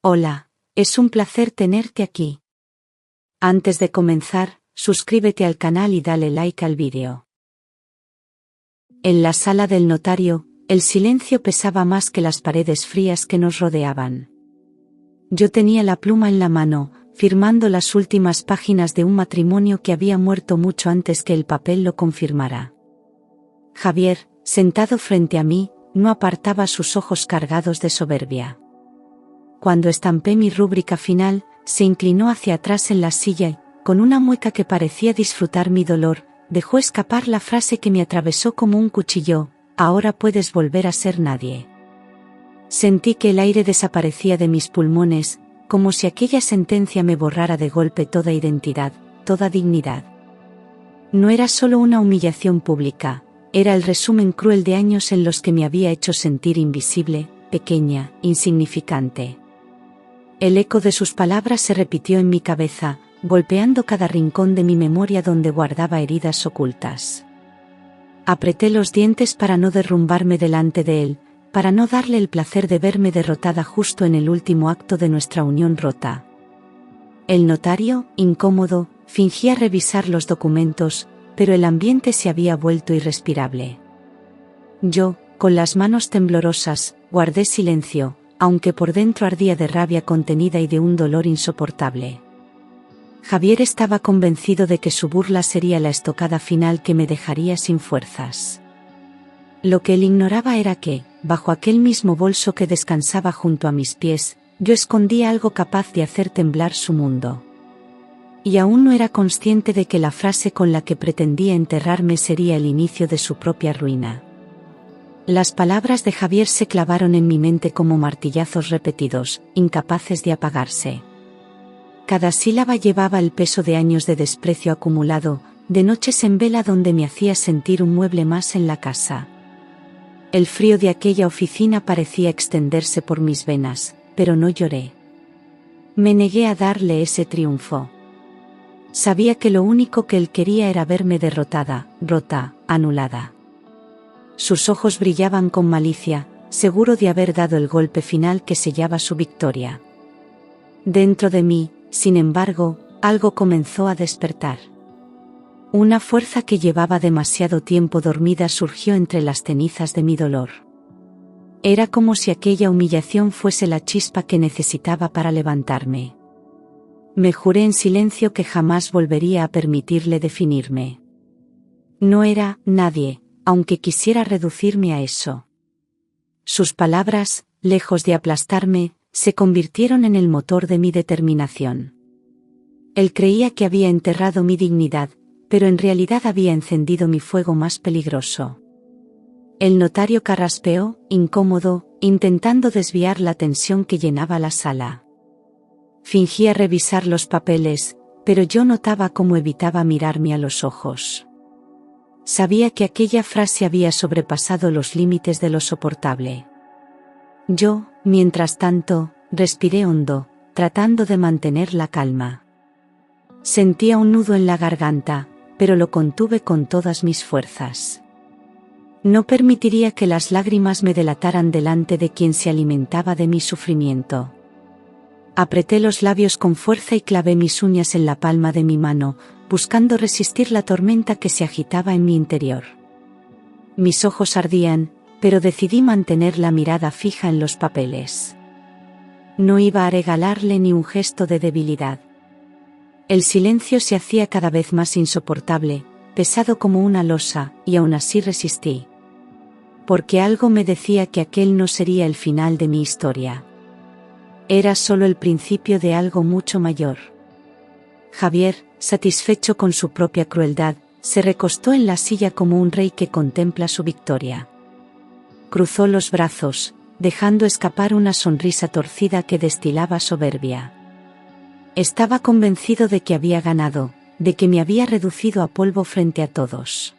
Hola, es un placer tenerte aquí. Antes de comenzar, suscríbete al canal y dale like al vídeo. En la sala del notario, el silencio pesaba más que las paredes frías que nos rodeaban. Yo tenía la pluma en la mano, firmando las últimas páginas de un matrimonio que había muerto mucho antes que el papel lo confirmara. Javier, sentado frente a mí, no apartaba sus ojos cargados de soberbia. Cuando estampé mi rúbrica final, se inclinó hacia atrás en la silla y, con una mueca que parecía disfrutar mi dolor, dejó escapar la frase que me atravesó como un cuchillo: ahora puedes volver a ser nadie. Sentí que el aire desaparecía de mis pulmones, como si aquella sentencia me borrara de golpe toda identidad, toda dignidad. No era solo una humillación pública, era el resumen cruel de años en los que me había hecho sentir invisible, pequeña, insignificante. El eco de sus palabras se repitió en mi cabeza, golpeando cada rincón de mi memoria donde guardaba heridas ocultas. Apreté los dientes para no derrumbarme delante de él, para no darle el placer de verme derrotada justo en el último acto de nuestra unión rota. El notario, incómodo, fingía revisar los documentos, pero el ambiente se había vuelto irrespirable. Yo, con las manos temblorosas, guardé silencio, aunque por dentro ardía de rabia contenida y de un dolor insoportable. Javier estaba convencido de que su burla sería la estocada final que me dejaría sin fuerzas. Lo que él ignoraba era que, bajo aquel mismo bolso que descansaba junto a mis pies, yo escondía algo capaz de hacer temblar su mundo. Y aún no era consciente de que la frase con la que pretendía enterrarme sería el inicio de su propia ruina. Las palabras de Javier se clavaron en mi mente como martillazos repetidos, incapaces de apagarse. Cada sílaba llevaba el peso de años de desprecio acumulado, de noches en vela donde me hacía sentir un mueble más en la casa. El frío de aquella oficina parecía extenderse por mis venas, pero no lloré. Me negué a darle ese triunfo. Sabía que lo único que él quería era verme derrotada, rota, anulada. Sus ojos brillaban con malicia, seguro de haber dado el golpe final que sellaba su victoria. Dentro de mí, sin embargo, algo comenzó a despertar. Una fuerza que llevaba demasiado tiempo dormida surgió entre las cenizas de mi dolor. Era como si aquella humillación fuese la chispa que necesitaba para levantarme. Me juré en silencio que jamás volvería a permitirle definirme. No era nadie, aunque quisiera reducirme a eso. Sus palabras, lejos de aplastarme, se convirtieron en el motor de mi determinación. Él creía que había enterrado mi dignidad, pero en realidad había encendido mi fuego más peligroso. El notario carraspeó, incómodo, intentando desviar la tensión que llenaba la sala. Fingía revisar los papeles, pero yo notaba cómo evitaba mirarme a los ojos. Sabía que aquella frase había sobrepasado los límites de lo soportable. Yo, mientras tanto, respiré hondo, tratando de mantener la calma. Sentía un nudo en la garganta, pero lo contuve con todas mis fuerzas. No permitiría que las lágrimas me delataran delante de quien se alimentaba de mi sufrimiento. Apreté los labios con fuerza y clavé mis uñas en la palma de mi mano, buscando resistir la tormenta que se agitaba en mi interior. Mis ojos ardían, pero decidí mantener la mirada fija en los papeles. No iba a regalarle ni un gesto de debilidad. El silencio se hacía cada vez más insoportable, pesado como una losa, y aún así resistí. Porque algo me decía que aquel no sería el final de mi historia. Era solo el principio de algo mucho mayor. Javier, satisfecho con su propia crueldad, se recostó en la silla como un rey que contempla su victoria. Cruzó los brazos, dejando escapar una sonrisa torcida que destilaba soberbia. Estaba convencido de que había ganado, de que me había reducido a polvo frente a todos.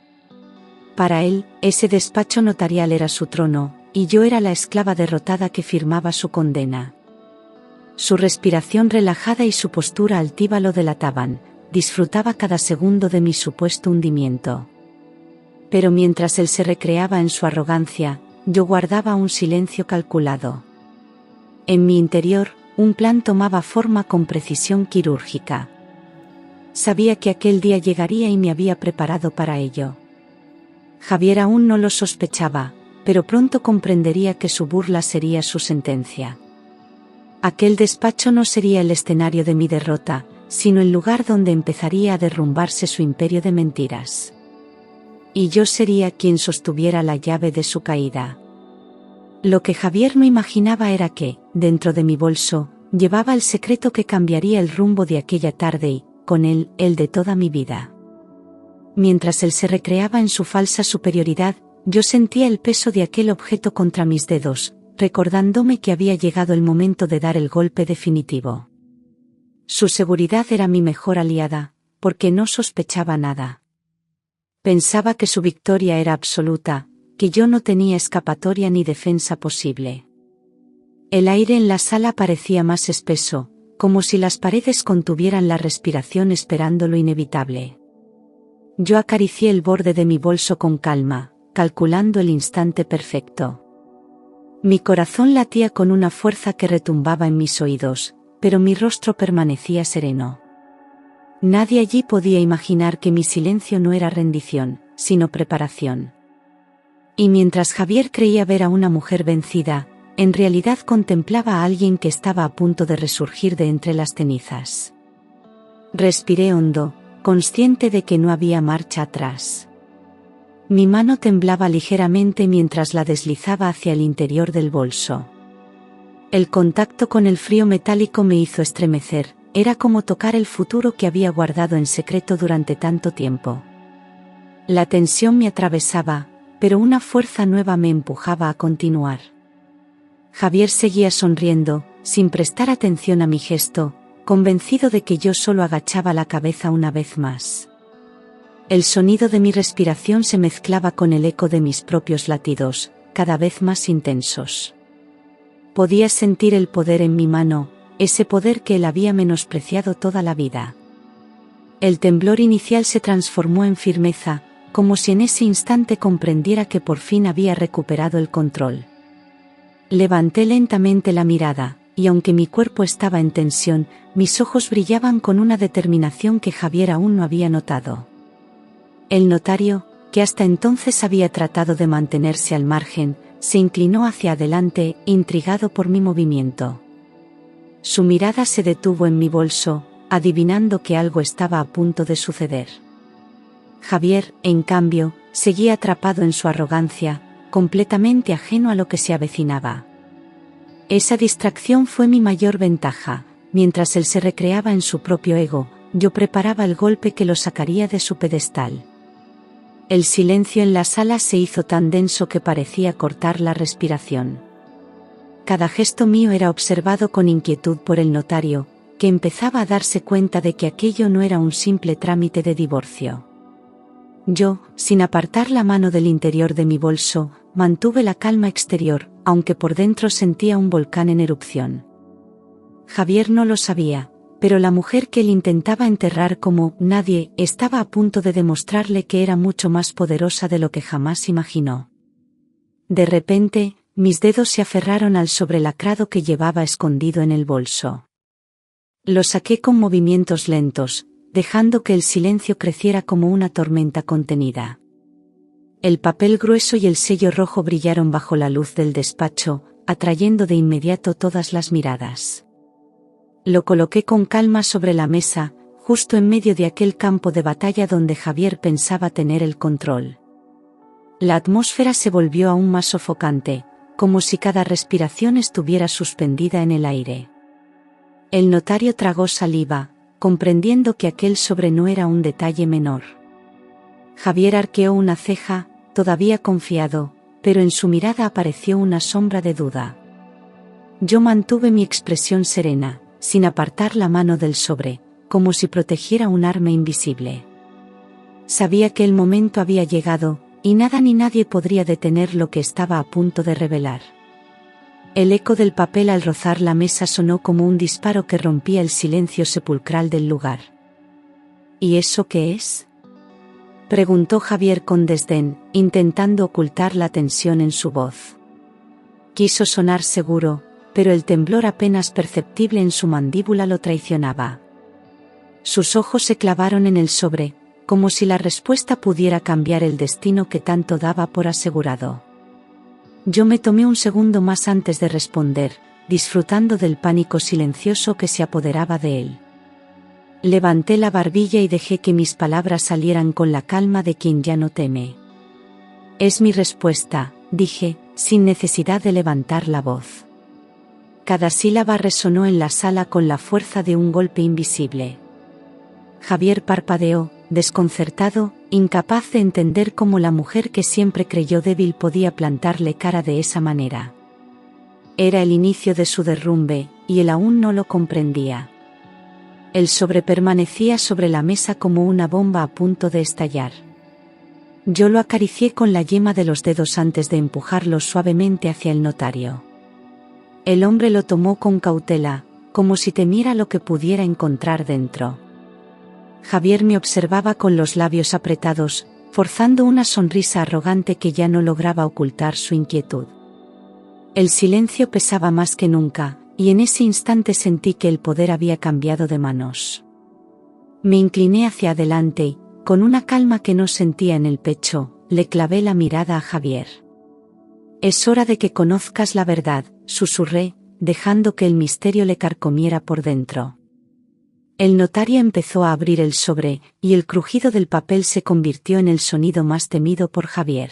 Para él, ese despacho notarial era su trono, y yo era la esclava derrotada que firmaba su condena. Su respiración relajada y su postura altiva lo delataban, disfrutaba cada segundo de mi supuesto hundimiento. Pero mientras él se recreaba en su arrogancia, yo guardaba un silencio calculado. En mi interior, un plan tomaba forma con precisión quirúrgica. Sabía que aquel día llegaría y me había preparado para ello. Javier aún no lo sospechaba, pero pronto comprendería que su burla sería su sentencia. Aquel despacho no sería el escenario de mi derrota, sino el lugar donde empezaría a derrumbarse su imperio de mentiras. Y yo sería quien sostuviera la llave de su caída. Lo que Javier no imaginaba era que, dentro de mi bolso, llevaba el secreto que cambiaría el rumbo de aquella tarde y, con él, el de toda mi vida. Mientras él se recreaba en su falsa superioridad, yo sentía el peso de aquel objeto contra mis dedos, recordándome que había llegado el momento de dar el golpe definitivo. Su seguridad era mi mejor aliada, porque no sospechaba nada. Pensaba que su victoria era absoluta, que yo no tenía escapatoria ni defensa posible. El aire en la sala parecía más espeso, como si las paredes contuvieran la respiración esperando lo inevitable. Yo acaricié el borde de mi bolso con calma, calculando el instante perfecto. Mi corazón latía con una fuerza que retumbaba en mis oídos, pero mi rostro permanecía sereno. Nadie allí podía imaginar que mi silencio no era rendición, sino preparación. Y mientras Javier creía ver a una mujer vencida, en realidad contemplaba a alguien que estaba a punto de resurgir de entre las cenizas. Respiré hondo, consciente de que no había marcha atrás. Mi mano temblaba ligeramente mientras la deslizaba hacia el interior del bolso. El contacto con el frío metálico me hizo estremecer, era como tocar el futuro que había guardado en secreto durante tanto tiempo. La tensión me atravesaba, pero una fuerza nueva me empujaba a continuar. Javier seguía sonriendo, sin prestar atención a mi gesto, convencido de que yo solo agachaba la cabeza una vez más. El sonido de mi respiración se mezclaba con el eco de mis propios latidos, cada vez más intensos. Podía sentir el poder en mi mano, ese poder que él había menospreciado toda la vida. El temblor inicial se transformó en firmeza, como si en ese instante comprendiera que por fin había recuperado el control. Levanté lentamente la mirada, y aunque mi cuerpo estaba en tensión, mis ojos brillaban con una determinación que Javier aún no había notado. El notario, que hasta entonces había tratado de mantenerse al margen, se inclinó hacia adelante, intrigado por mi movimiento. Su mirada se detuvo en mi bolso, adivinando que algo estaba a punto de suceder. Javier, en cambio, seguía atrapado en su arrogancia, completamente ajeno a lo que se avecinaba. Esa distracción fue mi mayor ventaja. Mientras él se recreaba en su propio ego, yo preparaba el golpe que lo sacaría de su pedestal. El silencio en la sala se hizo tan denso que parecía cortar la respiración. Cada gesto mío era observado con inquietud por el notario, que empezaba a darse cuenta de que aquello no era un simple trámite de divorcio. Yo, sin apartar la mano del interior de mi bolso, mantuve la calma exterior, aunque por dentro sentía un volcán en erupción. Javier no lo sabía, pero la mujer que él intentaba enterrar como nadie estaba a punto de demostrarle que era mucho más poderosa de lo que jamás imaginó. De repente, mis dedos se aferraron al sobrelacrado que llevaba escondido en el bolso. Lo saqué con movimientos lentos, dejando que el silencio creciera como una tormenta contenida. El papel grueso y el sello rojo brillaron bajo la luz del despacho, atrayendo de inmediato todas las miradas. Lo coloqué con calma sobre la mesa, justo en medio de aquel campo de batalla donde Javier pensaba tener el control. La atmósfera se volvió aún más sofocante, como si cada respiración estuviera suspendida en el aire. El notario tragó saliva, comprendiendo que aquel sobre no era un detalle menor. Javier arqueó una ceja, todavía confiado, pero en su mirada apareció una sombra de duda. Yo mantuve mi expresión serena, sin apartar la mano del sobre, como si protegiera un arma invisible. Sabía que el momento había llegado, y nada ni nadie podría detener lo que estaba a punto de revelar. El eco del papel al rozar la mesa sonó como un disparo que rompía el silencio sepulcral del lugar. ¿Y eso qué es?, preguntó Javier con desdén, intentando ocultar la tensión en su voz. Quiso sonar seguro, pero el temblor apenas perceptible en su mandíbula lo traicionaba. Sus ojos se clavaron en el sobre, como si la respuesta pudiera cambiar el destino que tanto daba por asegurado. Yo me tomé un segundo más antes de responder, disfrutando del pánico silencioso que se apoderaba de él. Levanté la barbilla y dejé que mis palabras salieran con la calma de quien ya no teme. Es mi respuesta, dije, sin necesidad de levantar la voz. Cada sílaba resonó en la sala con la fuerza de un golpe invisible. Javier parpadeó, desconcertado, incapaz de entender cómo la mujer que siempre creyó débil podía plantarle cara de esa manera. Era el inicio de su derrumbe, y él aún no lo comprendía. El sobre permanecía sobre la mesa como una bomba a punto de estallar. Yo lo acaricié con la yema de los dedos antes de empujarlo suavemente hacia el notario. El hombre lo tomó con cautela, como si temiera lo que pudiera encontrar dentro. Javier me observaba con los labios apretados, forzando una sonrisa arrogante que ya no lograba ocultar su inquietud. El silencio pesaba más que nunca, y en ese instante sentí que el poder había cambiado de manos. Me incliné hacia adelante y, con una calma que no sentía en el pecho, le clavé la mirada a Javier. Es hora de que conozcas la verdad, susurré, dejando que el misterio le carcomiera por dentro. El notario empezó a abrir el sobre, y el crujido del papel se convirtió en el sonido más temido por Javier.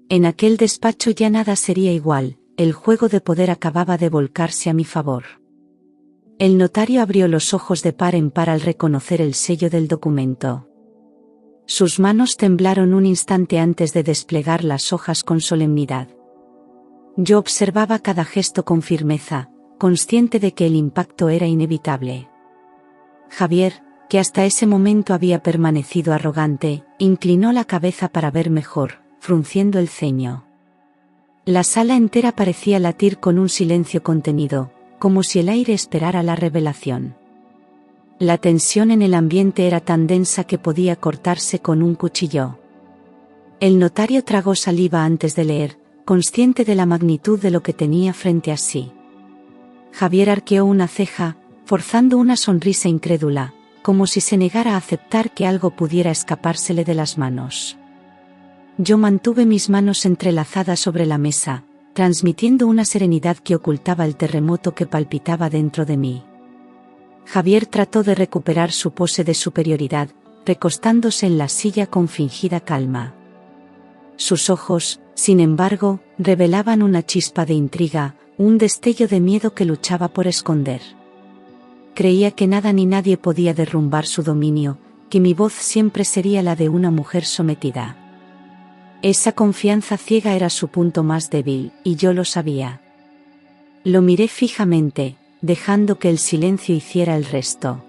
En aquel despacho ya nada sería igual, el juego de poder acababa de volcarse a mi favor. El notario abrió los ojos de par en par al reconocer el sello del documento. Sus manos temblaron un instante antes de desplegar las hojas con solemnidad. Yo observaba cada gesto con firmeza, consciente de que el impacto era inevitable. Javier, que hasta ese momento había permanecido arrogante, inclinó la cabeza para ver mejor, frunciendo el ceño. La sala entera parecía latir con un silencio contenido, como si el aire esperara la revelación. La tensión en el ambiente era tan densa que podía cortarse con un cuchillo. El notario tragó saliva antes de leer, consciente de la magnitud de lo que tenía frente a sí. Javier arqueó una ceja, forzando una sonrisa incrédula, como si se negara a aceptar que algo pudiera escapársele de las manos. Yo mantuve mis manos entrelazadas sobre la mesa, transmitiendo una serenidad que ocultaba el terremoto que palpitaba dentro de mí. Javier trató de recuperar su pose de superioridad, recostándose en la silla con fingida calma. Sus ojos, sin embargo, revelaban una chispa de intriga, un destello de miedo que luchaba por esconder. Creía que nada ni nadie podía derrumbar su dominio, que mi voz siempre sería la de una mujer sometida. Esa confianza ciega era su punto más débil, y yo lo sabía. Lo miré fijamente, dejando que el silencio hiciera el resto.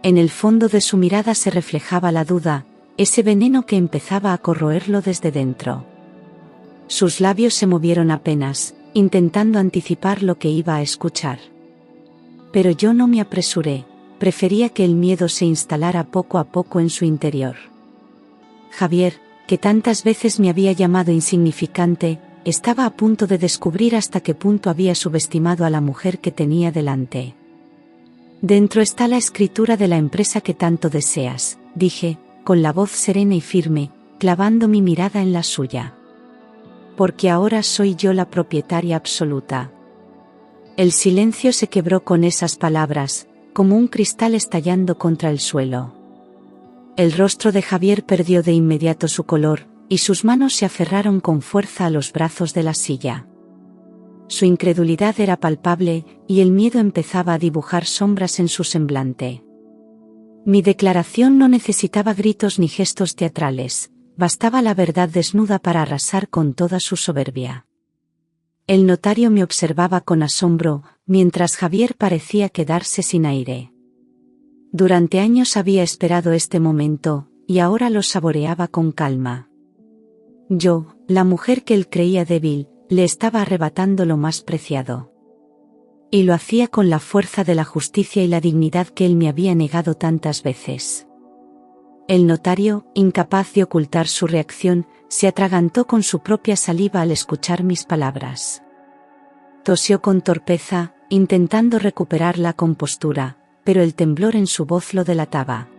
En el fondo de su mirada se reflejaba la duda, ese veneno que empezaba a corroerlo desde dentro. Sus labios se movieron apenas, intentando anticipar lo que iba a escuchar. Pero yo no me apresuré, prefería que el miedo se instalara poco a poco en su interior. Javier, que tantas veces me había llamado insignificante, estaba a punto de descubrir hasta qué punto había subestimado a la mujer que tenía delante. Dentro está la escritura de la empresa que tanto deseas, dije, con la voz serena y firme, clavando mi mirada en la suya. Porque ahora soy yo la propietaria absoluta. El silencio se quebró con esas palabras, como un cristal estallando contra el suelo. El rostro de Javier perdió de inmediato su color, y sus manos se aferraron con fuerza a los brazos de la silla. Su incredulidad era palpable, y el miedo empezaba a dibujar sombras en su semblante. Mi declaración no necesitaba gritos ni gestos teatrales, bastaba la verdad desnuda para arrasar con toda su soberbia. El notario me observaba con asombro, mientras Javier parecía quedarse sin aire. Durante años había esperado este momento, y ahora lo saboreaba con calma. Yo, la mujer que él creía débil, le estaba arrebatando lo más preciado. Y lo hacía con la fuerza de la justicia y la dignidad que él me había negado tantas veces. El notario, incapaz de ocultar su reacción, se atragantó con su propia saliva al escuchar mis palabras. Tosió con torpeza, intentando recuperar la compostura, pero el temblor en su voz lo delataba.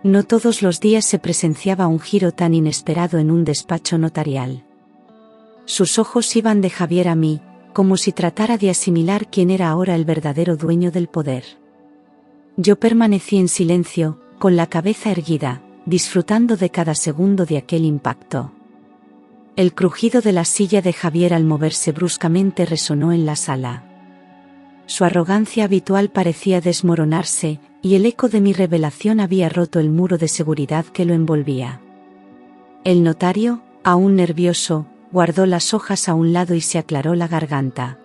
No todos los días se presenciaba un giro tan inesperado en un despacho notarial. Sus ojos iban de Javier a mí, como si tratara de asimilar quién era ahora el verdadero dueño del poder. Yo permanecí en silencio, con la cabeza erguida, disfrutando de cada segundo de aquel impacto. El crujido de la silla de Javier al moverse bruscamente resonó en la sala. Su arrogancia habitual parecía desmoronarse, y el eco de mi revelación había roto el muro de seguridad que lo envolvía. El notario, aún nervioso, guardó las hojas a un lado y se aclaró la garganta.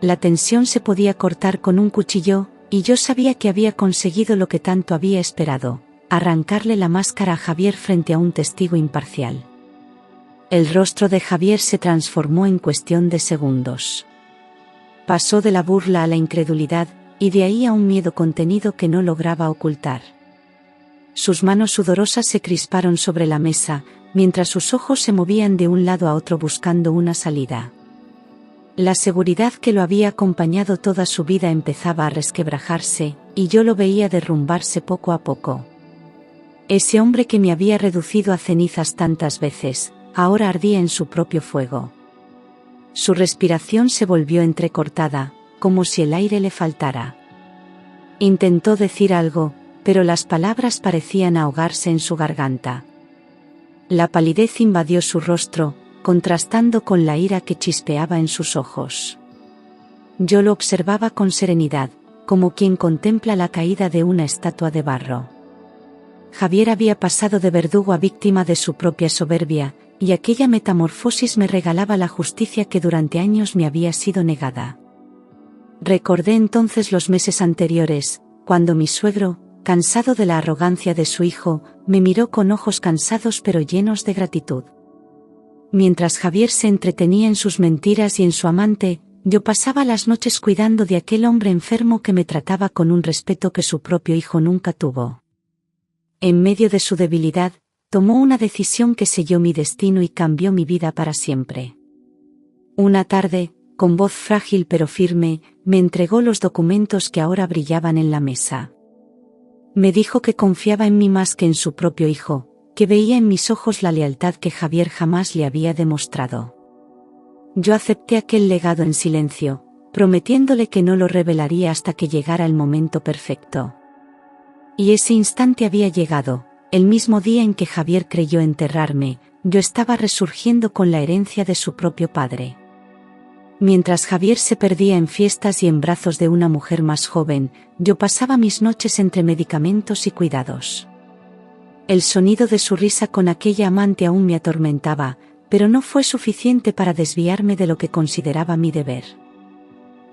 La tensión se podía cortar con un cuchillo, y yo sabía que había conseguido lo que tanto había esperado, arrancarle la máscara a Javier frente a un testigo imparcial. El rostro de Javier se transformó en cuestión de segundos. Pasó de la burla a la incredulidad, y de ahí a un miedo contenido que no lograba ocultar. Sus manos sudorosas se crisparon sobre la mesa, mientras sus ojos se movían de un lado a otro buscando una salida. La seguridad que lo había acompañado toda su vida empezaba a resquebrajarse, y yo lo veía derrumbarse poco a poco. Ese hombre que me había reducido a cenizas tantas veces, ahora ardía en su propio fuego. Su respiración se volvió entrecortada, como si el aire le faltara. Intentó decir algo, pero las palabras parecían ahogarse en su garganta. La palidez invadió su rostro, contrastando con la ira que chispeaba en sus ojos. Yo lo observaba con serenidad, como quien contempla la caída de una estatua de barro. Javier había pasado de verdugo a víctima de su propia soberbia, y aquella metamorfosis me regalaba la justicia que durante años me había sido negada. Recordé entonces los meses anteriores, cuando mi suegro, cansado de la arrogancia de su hijo, me miró con ojos cansados pero llenos de gratitud. Mientras Javier se entretenía en sus mentiras y en su amante, yo pasaba las noches cuidando de aquel hombre enfermo que me trataba con un respeto que su propio hijo nunca tuvo. En medio de su debilidad, tomó una decisión que selló mi destino y cambió mi vida para siempre. Una tarde, con voz frágil pero firme, me entregó los documentos que ahora brillaban en la mesa. Me dijo que confiaba en mí más que en su propio hijo, que veía en mis ojos la lealtad que Javier jamás le había demostrado. Yo acepté aquel legado en silencio, prometiéndole que no lo revelaría hasta que llegara el momento perfecto. Y ese instante había llegado. El mismo día en que Javier creyó enterrarme, yo estaba resurgiendo con la herencia de su propio padre. Mientras Javier se perdía en fiestas y en brazos de una mujer más joven, yo pasaba mis noches entre medicamentos y cuidados. El sonido de su risa con aquella amante aún me atormentaba, pero no fue suficiente para desviarme de lo que consideraba mi deber.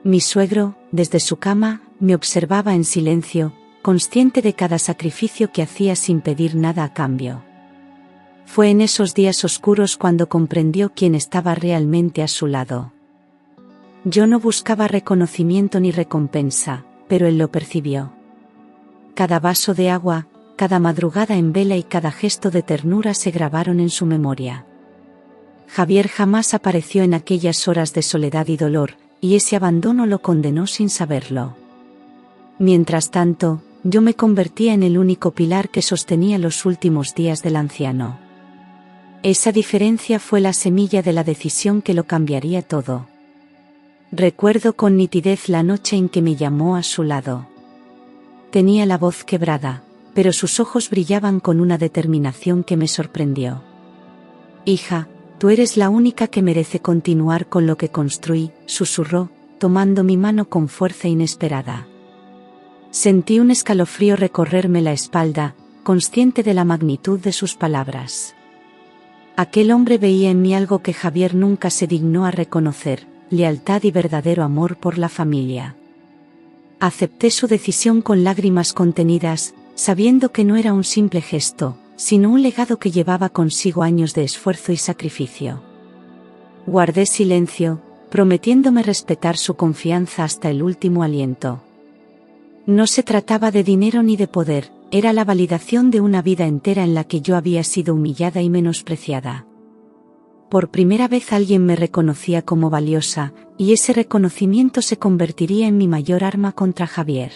Mi suegro, desde su cama, me observaba en silencio, consciente de cada sacrificio que hacía sin pedir nada a cambio. Fue en esos días oscuros cuando comprendió quién estaba realmente a su lado. Yo no buscaba reconocimiento ni recompensa, pero él lo percibió. Cada vaso de agua, cada madrugada en vela y cada gesto de ternura se grabaron en su memoria. Javier jamás apareció en aquellas horas de soledad y dolor, y ese abandono lo condenó sin saberlo. Mientras tanto, yo me convertía en el único pilar que sostenía los últimos días del anciano. Esa diferencia fue la semilla de la decisión que lo cambiaría todo. Recuerdo con nitidez la noche en que me llamó a su lado. Tenía la voz quebrada, pero sus ojos brillaban con una determinación que me sorprendió. «Hija, tú eres la única que merece continuar con lo que construí», susurró, tomando mi mano con fuerza inesperada. Sentí un escalofrío recorrerme la espalda, consciente de la magnitud de sus palabras. Aquel hombre veía en mí algo que Javier nunca se dignó a reconocer: lealtad y verdadero amor por la familia. Acepté su decisión con lágrimas contenidas, sabiendo que no era un simple gesto, sino un legado que llevaba consigo años de esfuerzo y sacrificio. Guardé silencio, prometiéndome respetar su confianza hasta el último aliento. No se trataba de dinero ni de poder, era la validación de una vida entera en la que yo había sido humillada y menospreciada. Por primera vez alguien me reconocía como valiosa, y ese reconocimiento se convertiría en mi mayor arma contra Javier.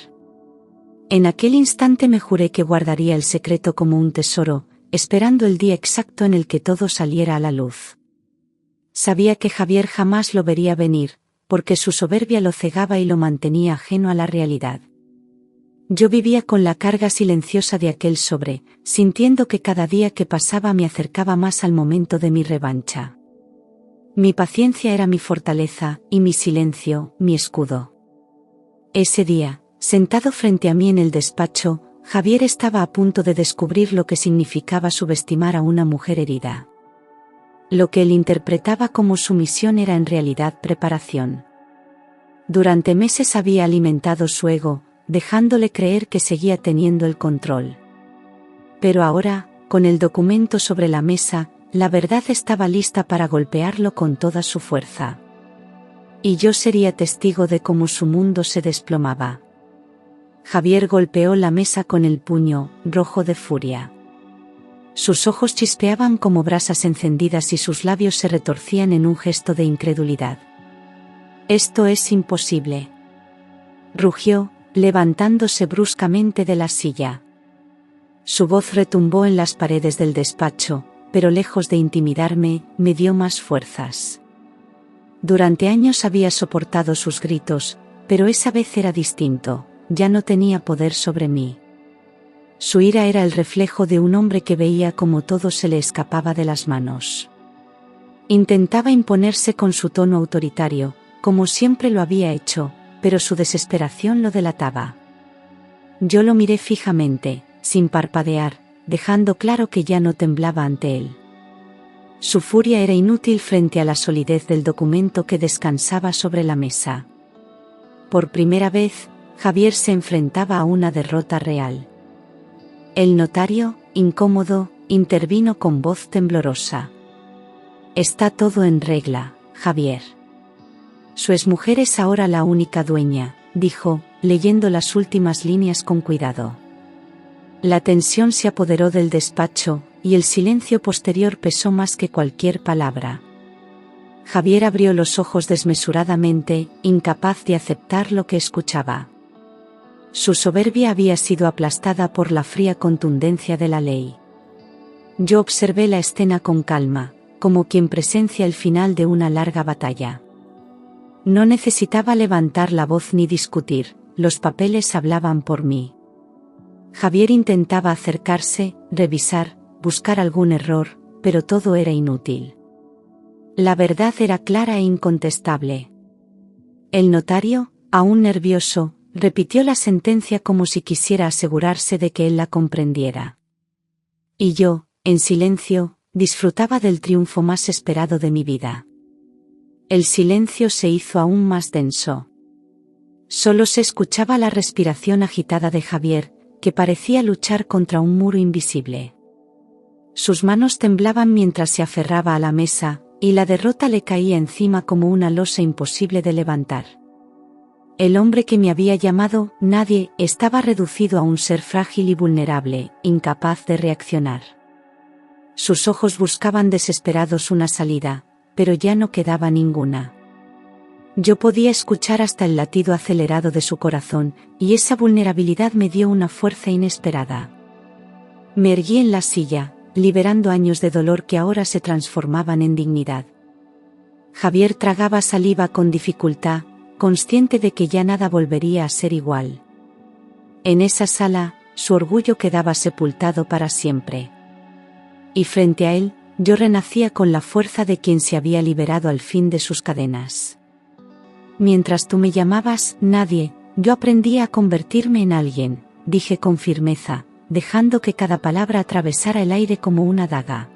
En aquel instante me juré que guardaría el secreto como un tesoro, esperando el día exacto en el que todo saliera a la luz. Sabía que Javier jamás lo vería venir, porque su soberbia lo cegaba y lo mantenía ajeno a la realidad. Yo vivía con la carga silenciosa de aquel sobre, sintiendo que cada día que pasaba me acercaba más al momento de mi revancha. Mi paciencia era mi fortaleza, y mi silencio, mi escudo. Ese día, sentado frente a mí en el despacho, Javier estaba a punto de descubrir lo que significaba subestimar a una mujer herida. Lo que él interpretaba como sumisión era en realidad preparación. Durante meses había alimentado su ego, dejándole creer que seguía teniendo el control. Pero ahora, con el documento sobre la mesa, la verdad estaba lista para golpearlo con toda su fuerza. Y yo sería testigo de cómo su mundo se desplomaba. Javier golpeó la mesa con el puño, rojo de furia. Sus ojos chispeaban como brasas encendidas y sus labios se retorcían en un gesto de incredulidad. «Esto es imposible», rugió, levantándose bruscamente de la silla. Su voz retumbó en las paredes del despacho, pero lejos de intimidarme, me dio más fuerzas. Durante años había soportado sus gritos, pero esa vez era distinto, ya no tenía poder sobre mí. Su ira era el reflejo de un hombre que veía cómo todo se le escapaba de las manos. Intentaba imponerse con su tono autoritario, como siempre lo había hecho, pero su desesperación lo delataba. Yo lo miré fijamente, sin parpadear, dejando claro que ya no temblaba ante él. Su furia era inútil frente a la solidez del documento que descansaba sobre la mesa. Por primera vez, Javier se enfrentaba a una derrota real. El notario, incómodo, intervino con voz temblorosa. «Está todo en regla, Javier. Su exmujer es ahora la única dueña», dijo, leyendo las últimas líneas con cuidado. La tensión se apoderó del despacho, y el silencio posterior pesó más que cualquier palabra. Javier abrió los ojos desmesuradamente, incapaz de aceptar lo que escuchaba. Su soberbia había sido aplastada por la fría contundencia de la ley. Yo observé la escena con calma, como quien presencia el final de una larga batalla. No necesitaba levantar la voz ni discutir, los papeles hablaban por mí. Javier intentaba acercarse, revisar, buscar algún error, pero todo era inútil. La verdad era clara e incontestable. El notario, aún nervioso, repitió la sentencia como si quisiera asegurarse de que él la comprendiera. Y yo, en silencio, disfrutaba del triunfo más esperado de mi vida. El silencio se hizo aún más denso. Solo se escuchaba la respiración agitada de Javier, que parecía luchar contra un muro invisible. Sus manos temblaban mientras se aferraba a la mesa, y la derrota le caía encima como una losa imposible de levantar. El hombre que me había llamado nadie estaba reducido a un ser frágil y vulnerable, incapaz de reaccionar. Sus ojos buscaban desesperados una salida, pero ya no quedaba ninguna. Yo podía escuchar hasta el latido acelerado de su corazón, y esa vulnerabilidad me dio una fuerza inesperada. Me erguí en la silla, liberando años de dolor que ahora se transformaban en dignidad. Javier tragaba saliva con dificultad, consciente de que ya nada volvería a ser igual. En esa sala, su orgullo quedaba sepultado para siempre. Y frente a él, yo renacía con la fuerza de quien se había liberado al fin de sus cadenas. Mientras tú me llamabas, nadie, yo aprendía a convertirme en alguien, dije con firmeza, dejando que cada palabra atravesara el aire como una daga.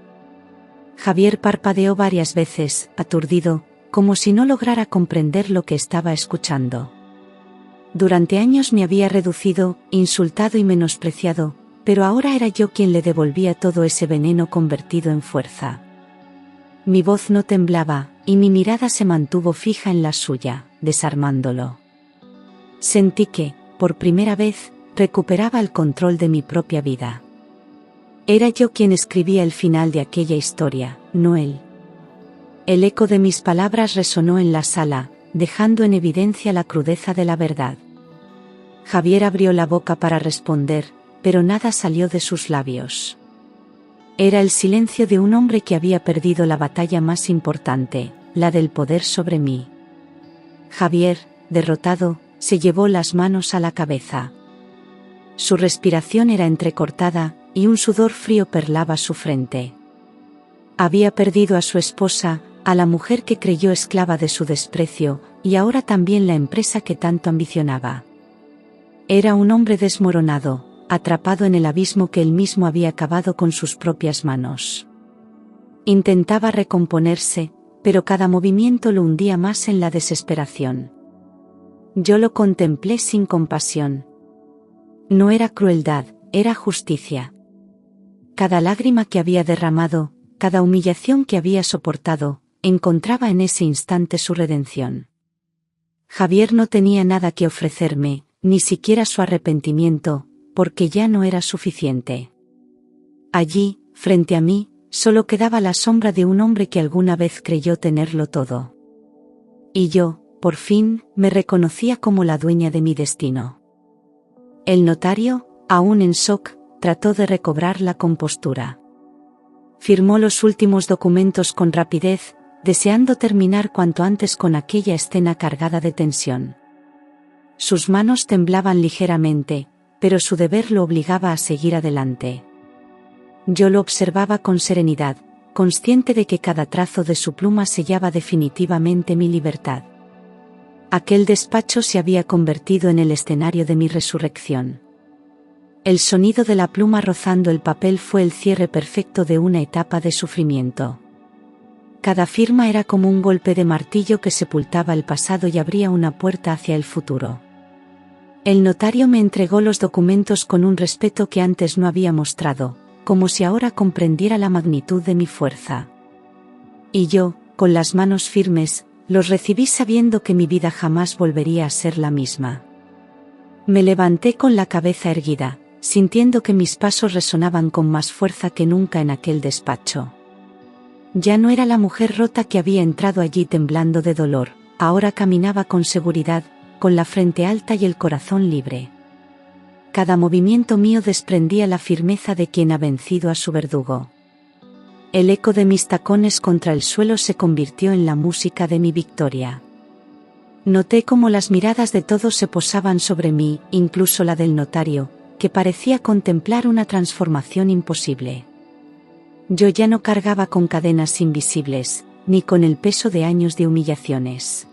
Javier parpadeó varias veces, aturdido, como si no lograra comprender lo que estaba escuchando. Durante años me había reducido, insultado y menospreciado, pero ahora era yo quien le devolvía todo ese veneno convertido en fuerza. Mi voz no temblaba, y mi mirada se mantuvo fija en la suya, desarmándolo. Sentí que, por primera vez, recuperaba el control de mi propia vida. Era yo quien escribía el final de aquella historia, no él. El eco de mis palabras resonó en la sala, dejando en evidencia la crudeza de la verdad. Javier abrió la boca para responder, pero nada salió de sus labios. Era el silencio de un hombre que había perdido la batalla más importante, la del poder sobre mí. Javier, derrotado, se llevó las manos a la cabeza. Su respiración era entrecortada, y un sudor frío perlaba su frente. Había perdido a su esposa, a la mujer que creyó esclava de su desprecio, y ahora también la empresa que tanto ambicionaba. Era un hombre desmoronado, atrapado en el abismo que él mismo había cavado con sus propias manos. Intentaba recomponerse, pero cada movimiento lo hundía más en la desesperación. Yo lo contemplé sin compasión. No era crueldad, era justicia. Cada lágrima que había derramado, cada humillación que había soportado, encontraba en ese instante su redención. Javier no tenía nada que ofrecerme, ni siquiera su arrepentimiento, porque ya no era suficiente. Allí, frente a mí, solo quedaba la sombra de un hombre que alguna vez creyó tenerlo todo. Y yo, por fin, me reconocía como la dueña de mi destino. El notario, aún en shock, trató de recobrar la compostura. Firmó los últimos documentos con rapidez, deseando terminar cuanto antes con aquella escena cargada de tensión. Sus manos temblaban ligeramente, pero su deber lo obligaba a seguir adelante. Yo lo observaba con serenidad, consciente de que cada trazo de su pluma sellaba definitivamente mi libertad. Aquel despacho se había convertido en el escenario de mi resurrección. El sonido de la pluma rozando el papel fue el cierre perfecto de una etapa de sufrimiento. Cada firma era como un golpe de martillo que sepultaba el pasado y abría una puerta hacia el futuro. El notario me entregó los documentos con un respeto que antes no había mostrado, como si ahora comprendiera la magnitud de mi fuerza. Y yo, con las manos firmes, los recibí sabiendo que mi vida jamás volvería a ser la misma. Me levanté con la cabeza erguida, sintiendo que mis pasos resonaban con más fuerza que nunca en aquel despacho. Ya no era la mujer rota que había entrado allí temblando de dolor, ahora caminaba con seguridad, con la frente alta y el corazón libre. Cada movimiento mío desprendía la firmeza de quien ha vencido a su verdugo. El eco de mis tacones contra el suelo se convirtió en la música de mi victoria. Noté cómo las miradas de todos se posaban sobre mí, incluso la del notario, que parecía contemplar una transformación imposible. Yo ya no cargaba con cadenas invisibles, ni con el peso de años de humillaciones.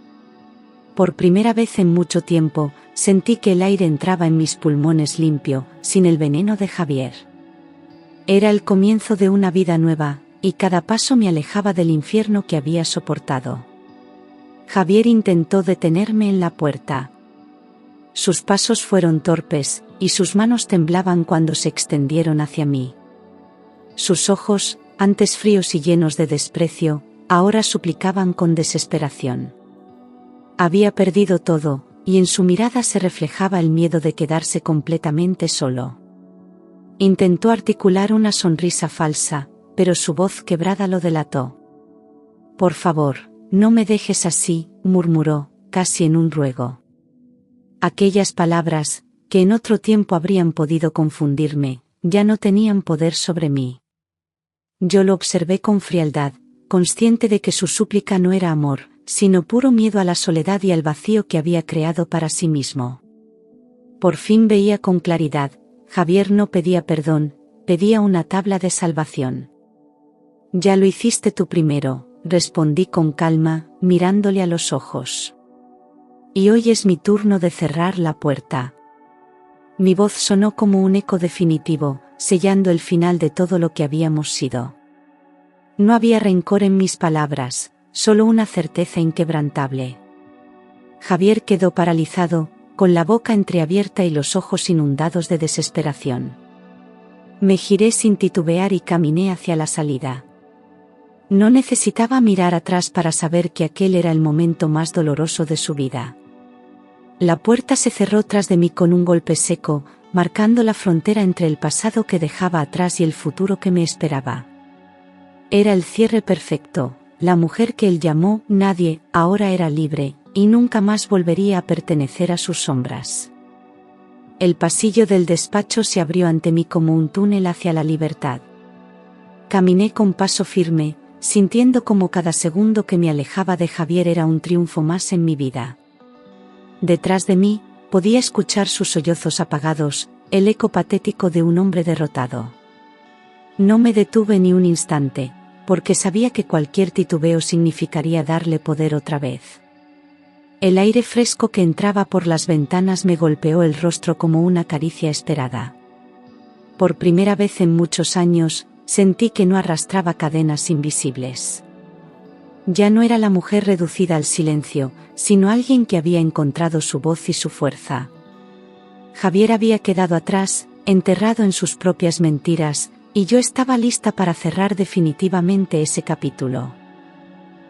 Por primera vez en mucho tiempo, sentí que el aire entraba en mis pulmones limpio, sin el veneno de Javier. Era el comienzo de una vida nueva, y cada paso me alejaba del infierno que había soportado. Javier intentó detenerme en la puerta. Sus pasos fueron torpes, y sus manos temblaban cuando se extendieron hacia mí. Sus ojos, antes fríos y llenos de desprecio, ahora suplicaban con desesperación. Había perdido todo, y en su mirada se reflejaba el miedo de quedarse completamente solo. Intentó articular una sonrisa falsa, pero su voz quebrada lo delató. «Por favor, no me dejes así», murmuró, casi en un ruego. Aquellas palabras, que en otro tiempo habrían podido confundirme, ya no tenían poder sobre mí. Yo lo observé con frialdad, consciente de que su súplica no era amor, sino puro miedo a la soledad y al vacío que había creado para sí mismo. Por fin veía con claridad, Javier no pedía perdón, pedía una tabla de salvación. «Ya lo hiciste tú primero», respondí con calma, mirándole a los ojos. «Y hoy es mi turno de cerrar la puerta». Mi voz sonó como un eco definitivo, sellando el final de todo lo que habíamos sido. No había rencor en mis palabras, solo una certeza inquebrantable. Javier quedó paralizado, con la boca entreabierta y los ojos inundados de desesperación. Me giré sin titubear y caminé hacia la salida. No necesitaba mirar atrás para saber que aquel era el momento más doloroso de su vida. La puerta se cerró tras de mí con un golpe seco, marcando la frontera entre el pasado que dejaba atrás y el futuro que me esperaba. Era el cierre perfecto, la mujer que él llamó nadie, ahora era libre, y nunca más volvería a pertenecer a sus sombras. El pasillo del despacho se abrió ante mí como un túnel hacia la libertad. Caminé con paso firme, sintiendo como cada segundo que me alejaba de Javier era un triunfo más en mi vida. Detrás de mí, podía escuchar sus sollozos apagados, el eco patético de un hombre derrotado. No me detuve ni un instante, porque sabía que cualquier titubeo significaría darle poder otra vez. El aire fresco que entraba por las ventanas me golpeó el rostro como una caricia esperada. Por primera vez en muchos años, sentí que no arrastraba cadenas invisibles. Ya no era la mujer reducida al silencio, sino alguien que había encontrado su voz y su fuerza. Javier había quedado atrás, enterrado en sus propias mentiras, y yo estaba lista para cerrar definitivamente ese capítulo.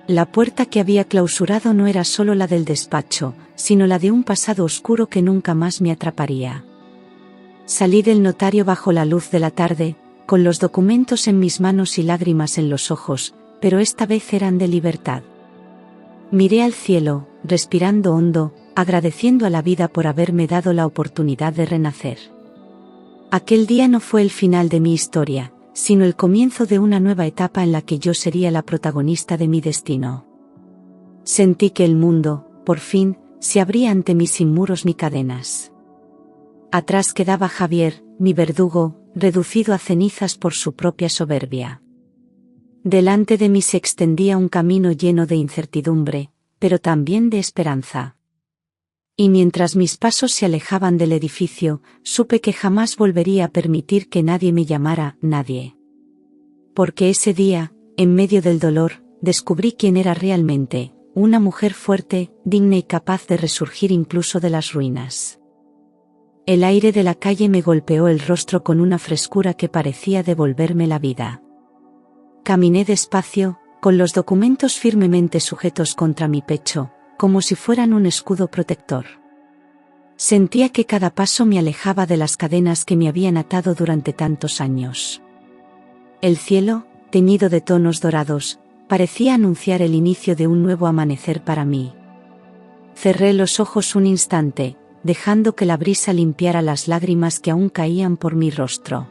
La puerta que había clausurado no era solo la del despacho, sino la de un pasado oscuro que nunca más me atraparía. Salí del notario bajo la luz de la tarde, con los documentos en mis manos y lágrimas en los ojos, pero esta vez eran de libertad. Miré al cielo, respirando hondo, agradeciendo a la vida por haberme dado la oportunidad de renacer. Aquel día no fue el final de mi historia, sino el comienzo de una nueva etapa en la que yo sería la protagonista de mi destino. Sentí que el mundo, por fin, se abría ante mí sin muros ni cadenas. Atrás quedaba Javier, mi verdugo, reducido a cenizas por su propia soberbia. Delante de mí se extendía un camino lleno de incertidumbre, pero también de esperanza. Y mientras mis pasos se alejaban del edificio, supe que jamás volvería a permitir que nadie me llamara nadie. Porque ese día, en medio del dolor, descubrí quién era realmente, una mujer fuerte, digna y capaz de resurgir incluso de las ruinas. El aire de la calle me golpeó el rostro con una frescura que parecía devolverme la vida. Caminé despacio, con los documentos firmemente sujetos contra mi pecho, como si fueran un escudo protector. Sentía que cada paso me alejaba de las cadenas que me habían atado durante tantos años. El cielo, teñido de tonos dorados, parecía anunciar el inicio de un nuevo amanecer para mí. Cerré los ojos un instante, dejando que la brisa limpiara las lágrimas que aún caían por mi rostro.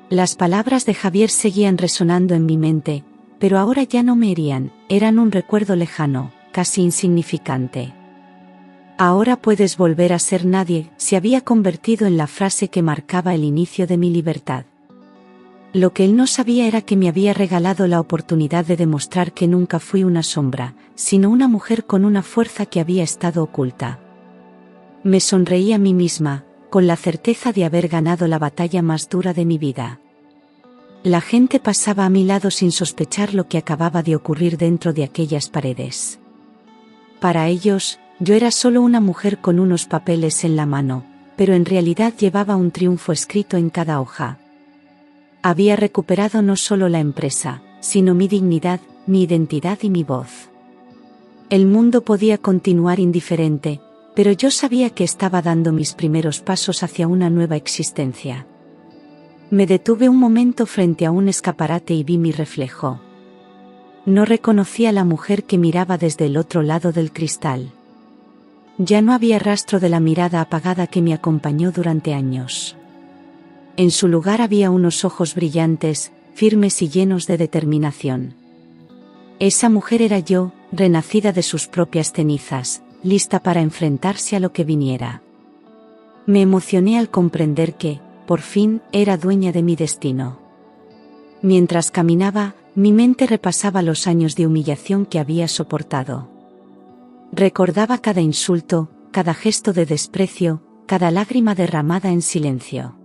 Las palabras de Javier seguían resonando en mi mente, pero ahora ya no me herían, eran un recuerdo lejano, casi insignificante. Ahora puedes volver a ser nadie, se había convertido en la frase que marcaba el inicio de mi libertad. Lo que él no sabía era que me había regalado la oportunidad de demostrar que nunca fui una sombra, sino una mujer con una fuerza que había estado oculta. Me sonreí a mí misma, con la certeza de haber ganado la batalla más dura de mi vida. La gente pasaba a mi lado sin sospechar lo que acababa de ocurrir dentro de aquellas paredes. Para ellos, yo era solo una mujer con unos papeles en la mano, pero en realidad llevaba un triunfo escrito en cada hoja. Había recuperado no solo la empresa, sino mi dignidad, mi identidad y mi voz. El mundo podía continuar indiferente, pero yo sabía que estaba dando mis primeros pasos hacia una nueva existencia. Me detuve un momento frente a un escaparate y vi mi reflejo. No reconocí a la mujer que miraba desde el otro lado del cristal. Ya no había rastro de la mirada apagada que me acompañó durante años. En su lugar había unos ojos brillantes, firmes y llenos de determinación. Esa mujer era yo, renacida de sus propias cenizas, lista para enfrentarse a lo que viniera. Me emocioné al comprender que, por fin, era dueña de mi destino. Mientras caminaba, mi mente repasaba los años de humillación que había soportado. Recordaba cada insulto, cada gesto de desprecio, cada lágrima derramada en silencio.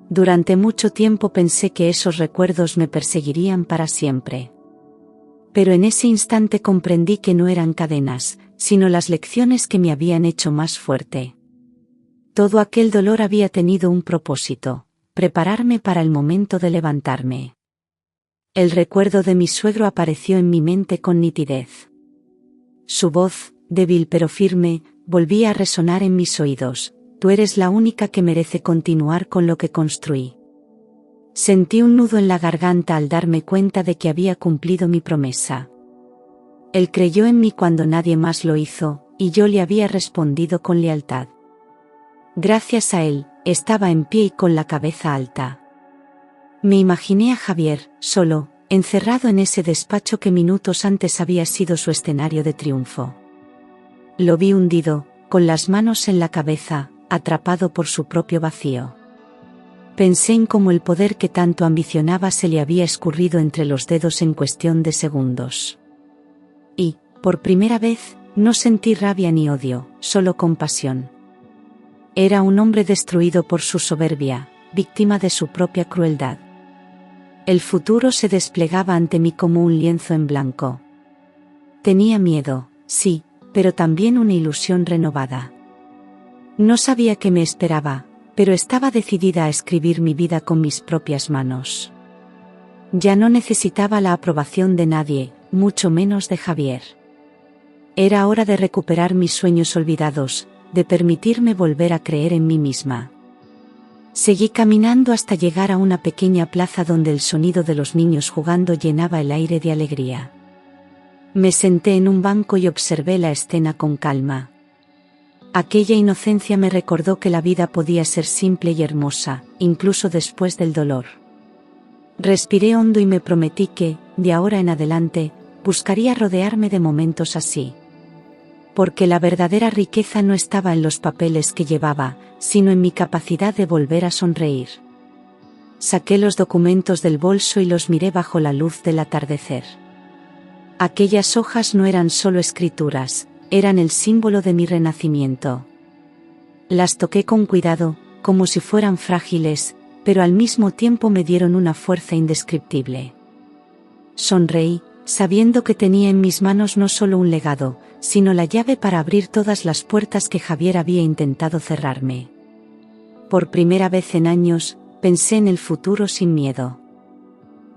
Durante mucho tiempo pensé que esos recuerdos me perseguirían para siempre. Pero en ese instante comprendí que no eran cadenas, sino las lecciones que me habían hecho más fuerte. Todo aquel dolor había tenido un propósito: prepararme para el momento de levantarme. El recuerdo de mi suegro apareció en mi mente con nitidez. Su voz, débil pero firme, volvía a resonar en mis oídos: tú eres la única que merece continuar con lo que construí. Sentí un nudo en la garganta al darme cuenta de que había cumplido mi promesa. Él creyó en mí cuando nadie más lo hizo, y yo le había respondido con lealtad. Gracias a él, estaba en pie y con la cabeza alta. Me imaginé a Javier, solo, encerrado en ese despacho que minutos antes había sido su escenario de triunfo. Lo vi hundido, con las manos en la cabeza, atrapado por su propio vacío. Pensé en cómo el poder que tanto ambicionaba se le había escurrido entre los dedos en cuestión de segundos. Y, por primera vez, no sentí rabia ni odio, solo compasión. Era un hombre destruido por su soberbia, víctima de su propia crueldad. El futuro se desplegaba ante mí como un lienzo en blanco. Tenía miedo, sí, pero también una ilusión renovada. No sabía qué me esperaba, pero estaba decidida a escribir mi vida con mis propias manos. Ya no necesitaba la aprobación de nadie, mucho menos de Javier. Era hora de recuperar mis sueños olvidados, de permitirme volver a creer en mí misma. Seguí caminando hasta llegar a una pequeña plaza donde el sonido de los niños jugando llenaba el aire de alegría. Me senté en un banco y observé la escena con calma. Aquella inocencia me recordó que la vida podía ser simple y hermosa, incluso después del dolor. Respiré hondo y me prometí que, de ahora en adelante, buscaría rodearme de momentos así. Porque la verdadera riqueza no estaba en los papeles que llevaba, sino en mi capacidad de volver a sonreír. Saqué los documentos del bolso y los miré bajo la luz del atardecer. Aquellas hojas no eran solo escrituras, eran el símbolo de mi renacimiento. Las toqué con cuidado, como si fueran frágiles, pero al mismo tiempo me dieron una fuerza indescriptible. Sonreí, sabiendo que tenía en mis manos no solo un legado, sino la llave para abrir todas las puertas que Javier había intentado cerrarme. Por primera vez en años, pensé en el futuro sin miedo.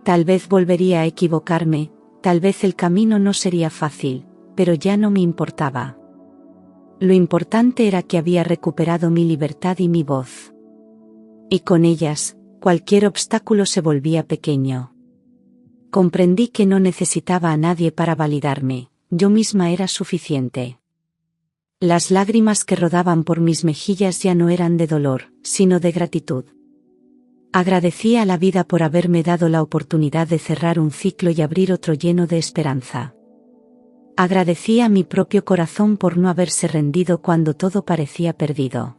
Tal vez volvería a equivocarme, tal vez el camino no sería fácil, pero ya no me importaba. Lo importante era que había recuperado mi libertad y mi voz. Y con ellas, cualquier obstáculo se volvía pequeño. Comprendí que no necesitaba a nadie para validarme, yo misma era suficiente. Las lágrimas que rodaban por mis mejillas ya no eran de dolor, sino de gratitud. Agradecía a la vida por haberme dado la oportunidad de cerrar un ciclo y abrir otro lleno de esperanza. Agradecía a mi propio corazón por no haberse rendido cuando todo parecía perdido.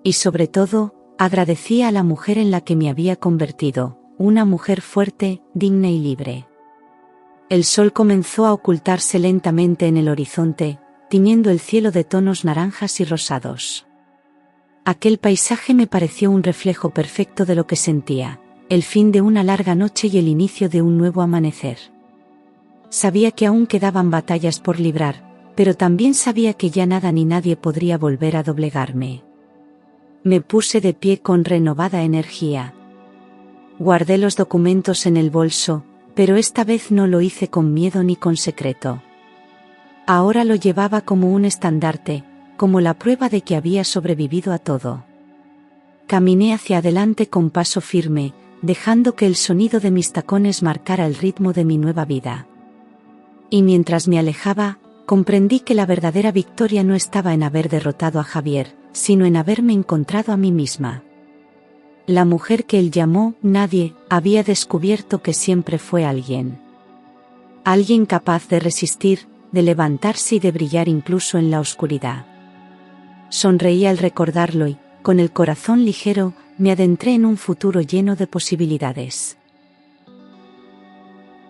Y sobre todo, agradecía a la mujer en la que me había convertido, una mujer fuerte, digna y libre. El sol comenzó a ocultarse lentamente en el horizonte, tiñendo el cielo de tonos naranjas y rosados. Aquel paisaje me pareció un reflejo perfecto de lo que sentía, el fin de una larga noche y el inicio de un nuevo amanecer. Sabía que aún quedaban batallas por librar, pero también sabía que ya nada ni nadie podría volver a doblegarme. Me puse de pie con renovada energía. Guardé los documentos en el bolso, pero esta vez no lo hice con miedo ni con secreto. Ahora lo llevaba como un estandarte, como la prueba de que había sobrevivido a todo. Caminé hacia adelante con paso firme, dejando que el sonido de mis tacones marcara el ritmo de mi nueva vida. Y mientras me alejaba, comprendí que la verdadera victoria no estaba en haber derrotado a Javier, sino en haberme encontrado a mí misma. La mujer que él llamó nadie, había descubierto que siempre fue alguien. Alguien capaz de resistir, de levantarse y de brillar incluso en la oscuridad. Sonreí al recordarlo y, con el corazón ligero, me adentré en un futuro lleno de posibilidades.